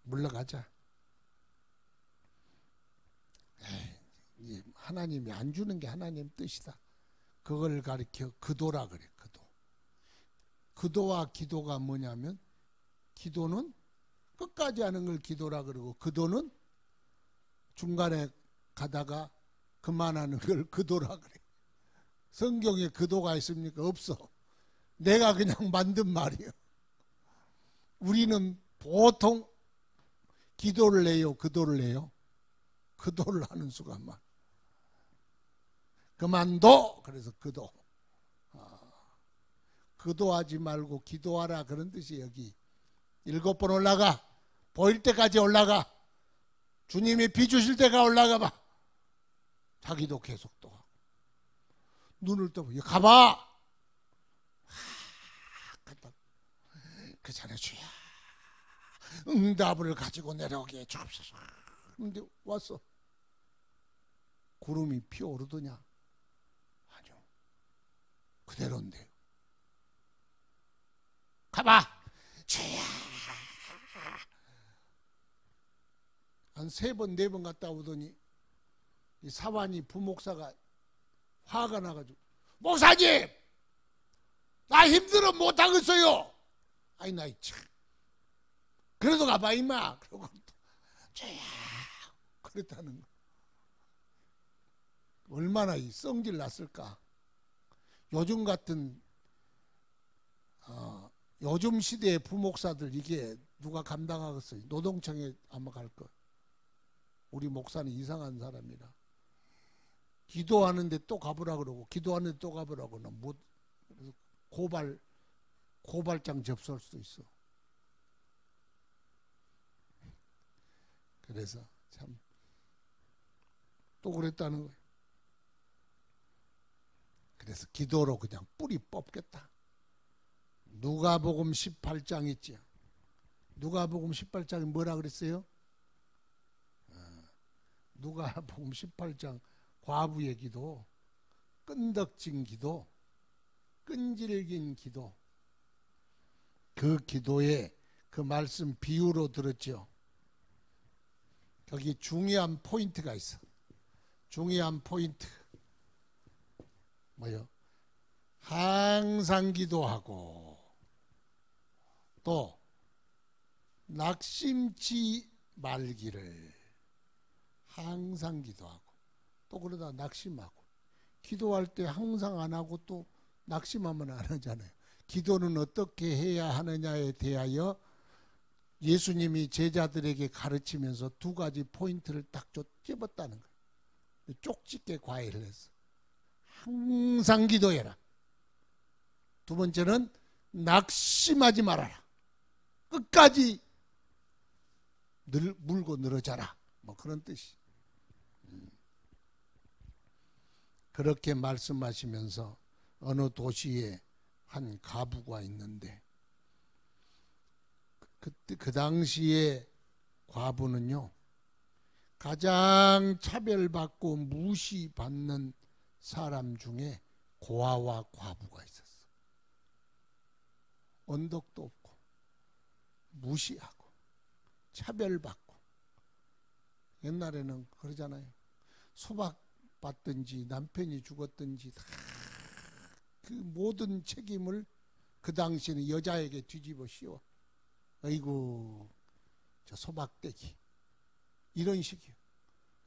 물러가자. 하나님이 안 주는 게 하나님 뜻이다. 그걸 가리켜 기도라 그래. 기도와 기도가 뭐냐면 기도는 끝까지 하는 걸 기도라 그러고 기도는 중간에 가다가 그만하는 걸 기도라 그래. 성경에 기도가 있습니까? 없어. 내가 그냥 만든 말이에요. 우리는 보통 기도를 해요. 기도를 해요. 기도를 하는 수가 많아. 그만둬. 그래서 기도. 기도하지 말고 기도하라 그런 뜻이 여기 7번 올라가. 보일 때까지 올라가. 주님이 비주실 때가 올라가 봐. 자기도 계속 또 하고. 눈을 떠보고 가봐. 그 전에 주야 응답을 가지고 내려오게 해 주옵소서. 근데 왔어. 구름이 피어오르더냐? 아니요. 그대로인데요. 가봐. 주야. 한 3번 4번 갔다 오더니 이 사환이 부목사가 화가 나가지고 목사님 나 힘들어 못하겠어요. 아이 나이 참 그래도 가봐 임마. 그러고 주야 그랬다는 거. 얼마나 이 성질 났을까. 요즘 같은 요즘 시대의 부목사들 이게 누가 감당하겠어요? 노동청에 아마 갈 거. 우리 목사는 이상한 사람이라. 기도하는데 또 가보라 그러고 기도하는데 또 가보라 그러고 못 고발장 접수할 수도 있어. 그래서 참 또 그랬다는 거예요. 그래서 기도로 그냥 뿌리 뽑겠다. 누가복음 18장 있죠. 누가복음 18장이 뭐라 그랬어요? 누가복음 18장 과부의 기도, 끈덕진 기도, 끈질긴 기도. 그 기도에 그 말씀 비유로 들었죠. 여기 중요한 포인트가 있어. 중요한 포인트. 뭐요? 항상 기도하고 또 낙심치 말기를. 항상 기도하고 또 그러다 낙심하고. 기도할 때 항상 안 하고 또 낙심하면 안 하잖아요. 기도는 어떻게 해야 하느냐에 대하여 예수님이 제자들에게 가르치면서 두 가지 포인트를 딱 찝었다는 거예요. 쪽집게 과외를 했어. 항상 기도해라. 두 번째는 낙심하지 말아라. 끝까지 물고 늘어져라. 뭐 그런 뜻이. 그렇게 말씀하시면서 어느 도시에 한 과부가 있는데 그 당시에 과부는요 가장 차별받고 무시받는 사람 중에 고아와 과부가 있었어. 언덕도 없고 무시하고 차별받고. 옛날에는 그러잖아요. 소박받든지 남편이 죽었든지 다 그 모든 책임을 그 당시에는 여자에게 뒤집어 씌워. 아이고 저 소박대기 이런 식이요.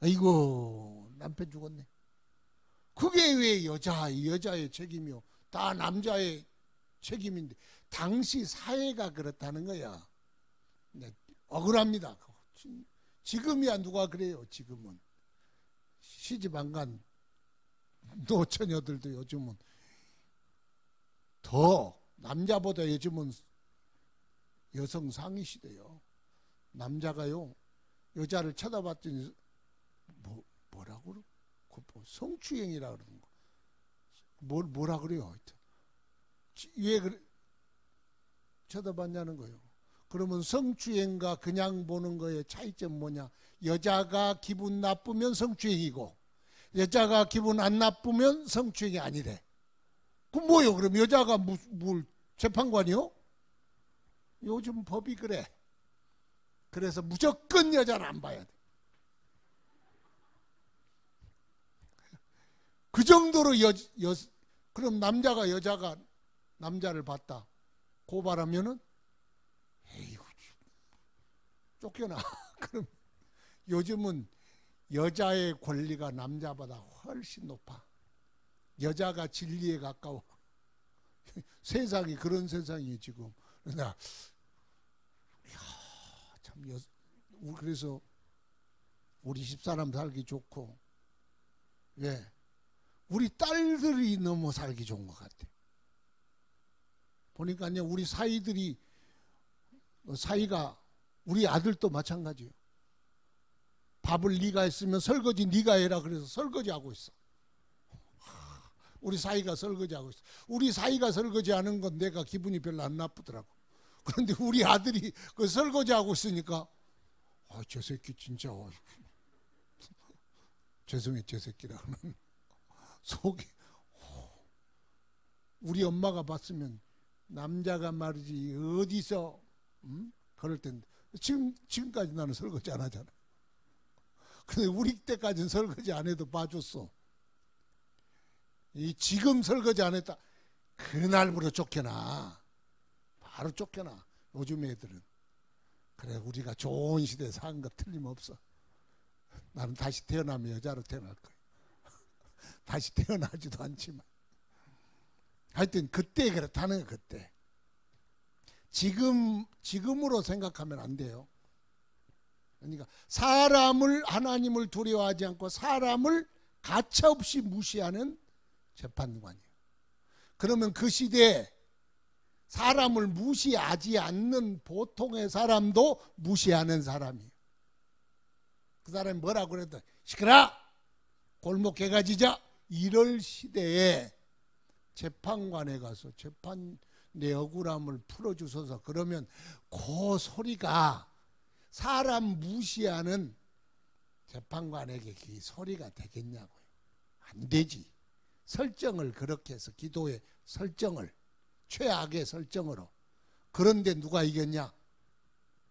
아이고 남편 죽었네. 그게 왜 여자의 책임이요? 다 남자의 책임인데 당시 사회가 그렇다는 거야. 네, 억울합니다. 지금이야 누가 그래요. 지금은 시집 안 간 노처녀들도 요즘은 더 남자보다 요즘은 여성 상위 시대요. 남자가요 여자를 쳐다봤더니 뭐라고 그러? 성추행이라 그러는 거. 뭐라 그래요? 하여튼 왜 그래? 쳐다봤냐는 거예요. 그러면 성추행과 그냥 보는 거의 차이점 뭐냐? 여자가 기분 나쁘면 성추행이고 여자가 기분 안 나쁘면 성추행이 아니래. 그럼 뭐요? 그럼 여자가 뭘 재판관이요? 요즘 법이 그래. 그래서 무조건 여자를 안 봐야 돼. 그 정도로 그럼 여자가 남자를 봤다 고발하면은 에이구 쫓겨나. 그럼 요즘은 여자의 권리가 남자보다 훨씬 높아. 여자가 진리에 가까워. 세상이 그런 세상이에요 지금. 그러나 참 그래서 우리 집사람 살기 좋고 왜? 우리 딸들이 너무 살기 좋은 것 같아. 보니까요 우리 사이가 우리 아들도 마찬가지예요. 밥을 네가 했으면 설거지 네가 해라 그래서 설거지하고 있어. 우리 사이가 설거지하고 있어. 우리 사이가 설거지하는 건 내가 기분이 별로 안 나쁘더라고. 그런데 우리 아들이 그 설거지하고 있으니까 저 새끼 진짜 죄송해 저 새끼라고는 속이. 우리 엄마가 봤으면 남자가 말이지 어디서 그럴 텐데 지금까지 나는 설거지 안 하잖아. 근데 우리 때까지는 설거지 안 해도 봐줬어. 지금 설거지 안 했다 그날부터 쫓겨나. 바로 쫓겨나. 요즘 애들은. 그래 우리가 좋은 시대에 산 거 틀림없어. 나는 다시 태어나면 여자로 태어날 거야. 다시 태어나지도 않지만 하여튼 그때 그렇다는 거예요. 그때. 지금으로 생각하면 안 돼요. 그러니까 하나님을 두려워하지 않고 사람을 가차없이 무시하는 재판관이에요. 그러면 그 시대에 사람을 무시하지 않는 보통의 사람도 무시하는 사람이에요. 그 사람이 뭐라고 그랬다. 시끄라! 골목 개가지자! 이럴 시대에 재판관에 가서 내 억울함을 풀어주소서. 그러면 그 소리가 사람 무시하는 재판관에게 그 소리가 되겠냐고요. 안 되지. 설정을 그렇게 해서 기도의 설정을 최악의 설정으로. 그런데 누가 이겼냐?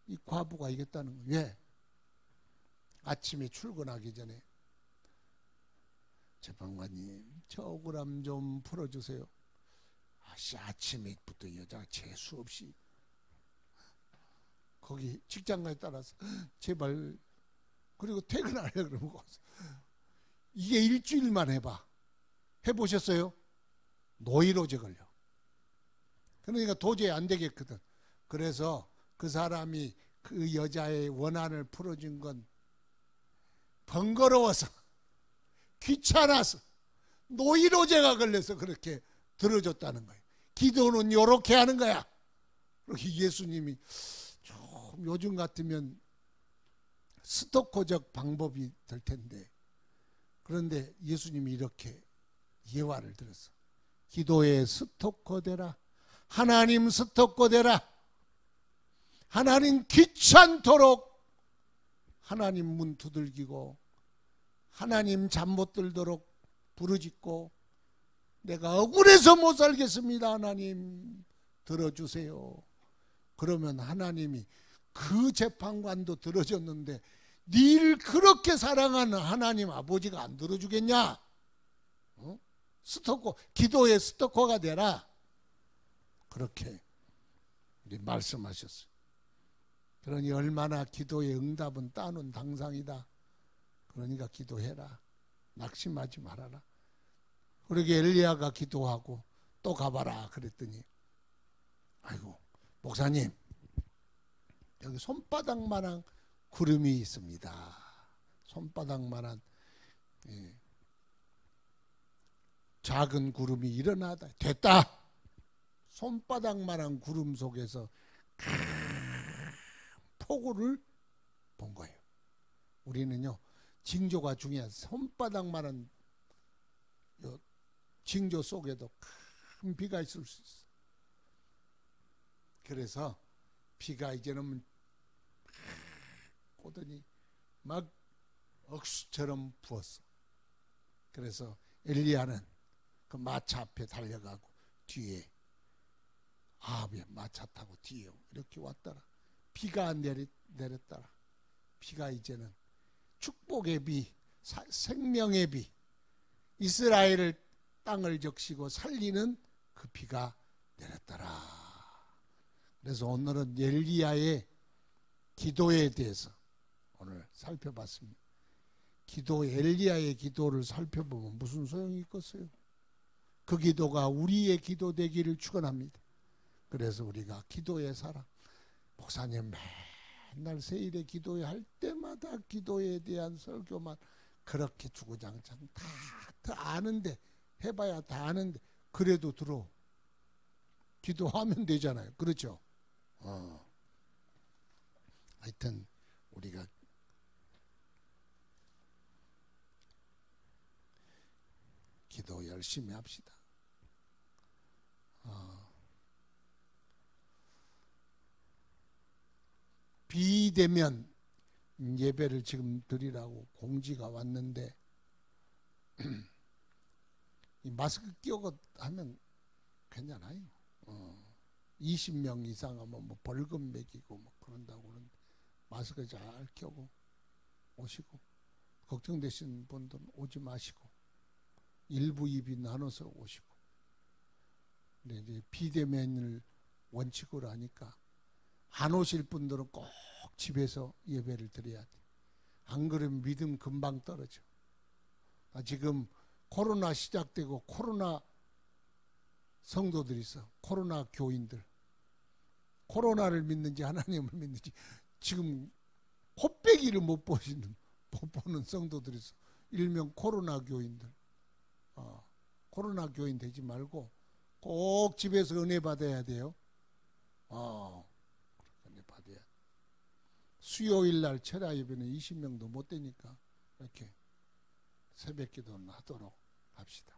이 과부가 이겼다는 거예요. 왜? 아침에 출근하기 전에 재판관님 저 억울함 좀 풀어주세요. 아침에부터 여자가 재수없이 거기 직장가에 따라서 제발 그리고 퇴근하려고 그러고 이게 일주일만 해봐. 해보셨어요? 노이로제 걸려. 그러니까 도저히 안 되겠거든. 그래서 그 사람이 그 여자의 원한을 풀어준 건 번거로워서 귀찮아서 노이로제가 걸려서 그렇게 들어줬다는 거예요. 기도는 요렇게 하는 거야. 그렇게 예수님이 좀 요즘 같으면 스토커적 방법이 될 텐데 그런데 예수님이 이렇게 예화를 들었어. 기도에 스토커 되라. 하나님 스토커 되라. 하나님 귀찮도록 하나님 문 두들기고 하나님 잠 못 들도록 부르짖고 내가 억울해서 못 살겠습니다. 하나님 들어주세요. 그러면 하나님이 그 재판관도 들어줬는데 니를 그렇게 사랑하는 하나님 아버지가 안 들어주겠냐? 스토커, 기도의 스토커가 되라. 그렇게 말씀하셨어요. 그러니 얼마나 기도의 응답은 따놓은 당상이다. 그러니까 기도해라. 낙심하지 말아라. 그러게 엘리야가 기도하고 또 가봐라 그랬더니 아이고 목사님 여기 손바닥만한 구름이 있습니다. 손바닥만한 작은 구름이 일어나다. 됐다. 손바닥만한 구름 속에서 큰 폭우를 본 거예요. 우리는요 징조가 중요한 손바닥만한 징조 속에도 큰 비가 있을 수 있어. 그래서 비가 이제는 오더니 막 억수처럼 부었어. 그래서 엘리야는 그 마차 앞에 달려가고 뒤에 아합이 마차 타고 뒤에 이렇게 왔더라. 비가 내렸더라. 비가 이제는 축복의 비, 생명의 비, 이스라엘을 땅을 적시고 살리는 그 비가 내렸더라. 그래서 오늘은 엘리야의 기도에 대해서 오늘 살펴봤습니다. 엘리야의 기도를 살펴보면 무슨 소용이 있겠어요? 그 기도가 우리의 기도 되기를 축원합니다. 그래서 우리가 기도의 사람, 목사님 맨날 세일에 기도할 때마다 기도에 대한 설교만 그렇게 주구장창 다 아는데 해봐야 다 아는데 그래도 들어. 기도하면 되잖아요. 그렇죠? 하여튼 우리가 기도 열심히 합시다. 비대면 예배를 지금 드리라고 공지가 왔는데 이 마스크 끼고 하면 괜찮아요. 20명 이상 하면 뭐 벌금 매기고 뭐 그런다고 그러는데 마스크 잘 껴고 오시고 걱정되시는 분들은 오지 마시고 일부 입이 나눠서 오시고. 근데 이제 비대면을 원칙으로 하니까 안 오실 분들은 꼭 집에서 예배를 드려야 돼. 안 그러면 믿음 금방 떨어져. 지금 코로나 시작되고 코로나 성도들이 있어. 코로나 교인들. 코로나를 믿는지 하나님을 믿는지 지금 콧배기를 못 보는 성도들이 있어. 일명 코로나 교인들. 코로나 교인 되지 말고 꼭 집에서 은혜 받아야 돼요. 은혜 받아야. 수요일 날 철야 예배는 20명도 못 되니까 이렇게 새벽 기도는 하도록 합시다.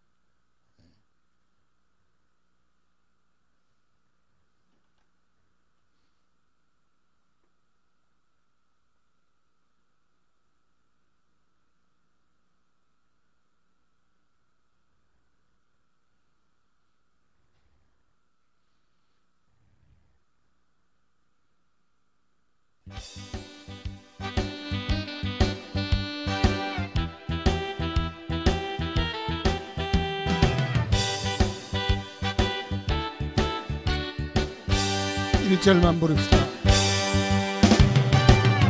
일절만 부릅시다.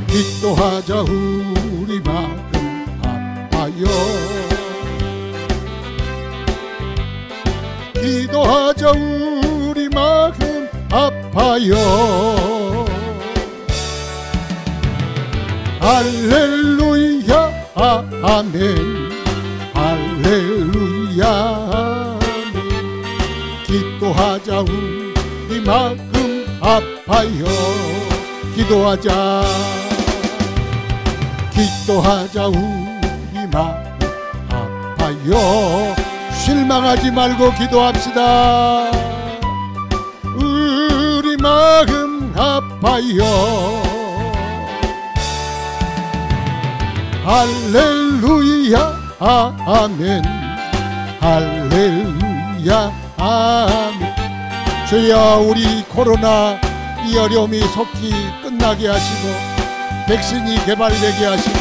기도하자 우리 마음 아파요. 기도하자 우리 마음 아파요. 할렐루야 아멘. 할렐루야 아멘. 기도하자 우리 마음 아파요. 기도하자. 기도하자 우리 마음 아파요. 실망하지 말고 기도합시다. 우리 마음 아파요. 할렐루야 아멘. 할렐루야 아멘. 주여 우리 코로나 이 어려움이 속히 끝나게 하시고 백신이 개발되게 하시고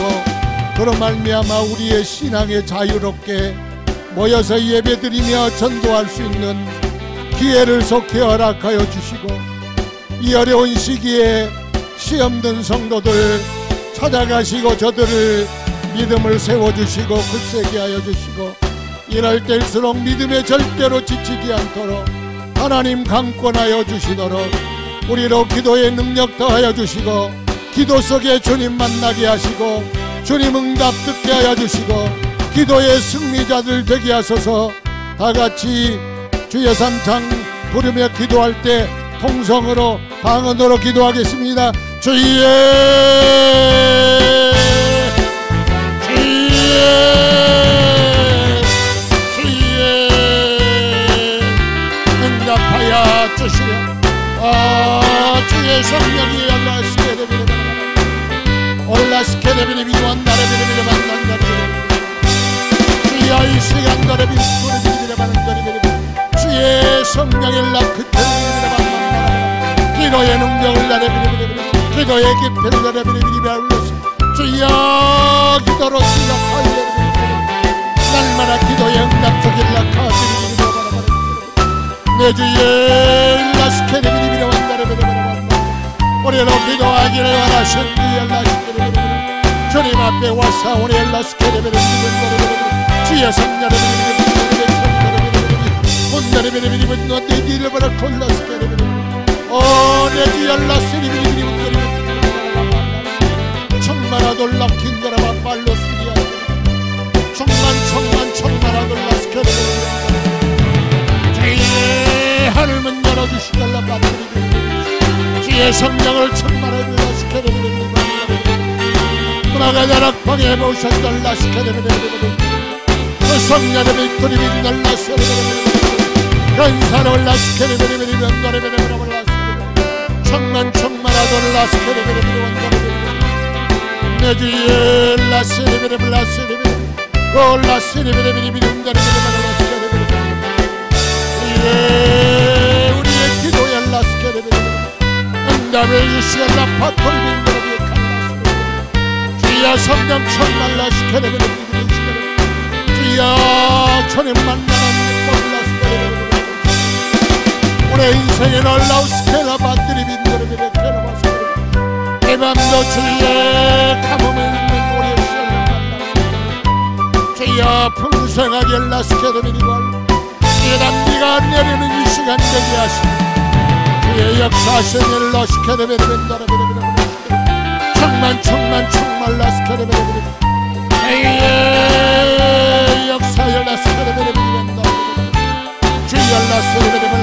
그로 말미암아 우리의 신앙에 자유롭게 모여서 예배드리며 전도할 수 있는 기회를 속히 허락하여 주시고 이 어려운 시기에 시험든 성도들 찾아가시고 저들을 믿음을 세워주시고 굳세게 하여 주시고 이럴 때일수록 믿음에 절대로 지치지 않도록 하나님 강권하여 주시도록 우리로 기도의 능력 더하여 주시고 기도 속에 주님 만나게 하시고 주님 응답 듣게 하여 주시고 기도의 승리자들 되게 하소서. 다같이 주의 삼창 부르며 기도할 때 통성으로 방언으로 기도하겠습니다. 주의 응답하여 주시오. 주의 성령이 올라스케레비리 원나레비리비리 만난다리비리 주여 이 시간 너레비리 소리비리비리 만난다리비리 주의 성령의 라크테리비리 만난다리비리 기도의 능력을 나레비리비리 기도의 깊이를 나레비리비리 올라시 주여 기도로 시작하리비리 날마다 기도의 응답 속에 라카비리비리 내 주의 라스케레비리비리 만난다리비리 우리로 기도하기를 원하신디 주님 앞에 와서 우리 엘라스케레베레 주의 성녀를 혼나레베레베레 너내 뒤를 보라 콜라스케레베레 내 뒤 엘라스케레베레 청마라 놀랍긴 거라마 빨로스리아 청마라 놀라스케레베레 주의 하늘문 열어주시달라 받들이고 주의 성령을 충만하게 시켜드리는 나가자락방에 모셨달라 시켜드리는 그 성령의 빅토리 빛날라 시켜드리는 간사올라 시켜드리는 노래베레베레 올라 청만하돌라 시켜드리는 내 주의 라시리베레 라시리베레 라시리베레 우리의 기도에 라시켜드리는 응답의 주시간 라파토리 빈도로 칼라스 주여 성령 천만라 시켜내는 주여 주님 만나는 몰라스 우리 인생의 놀라운 스케라 바들이 빈도로 비레케라바스 이 밤도 주의 가뭄에 있는 우리의 시간을 만나 주여 주여 풍성하게 라스케르베리발 예단비가 내리는 이 시간 되게 하시고 주의 역사하시는 라스케르베리벤다라베리베리 충만 라스케르베리베리 역사여 라스케르베리벤다 주여 라스케르베리베리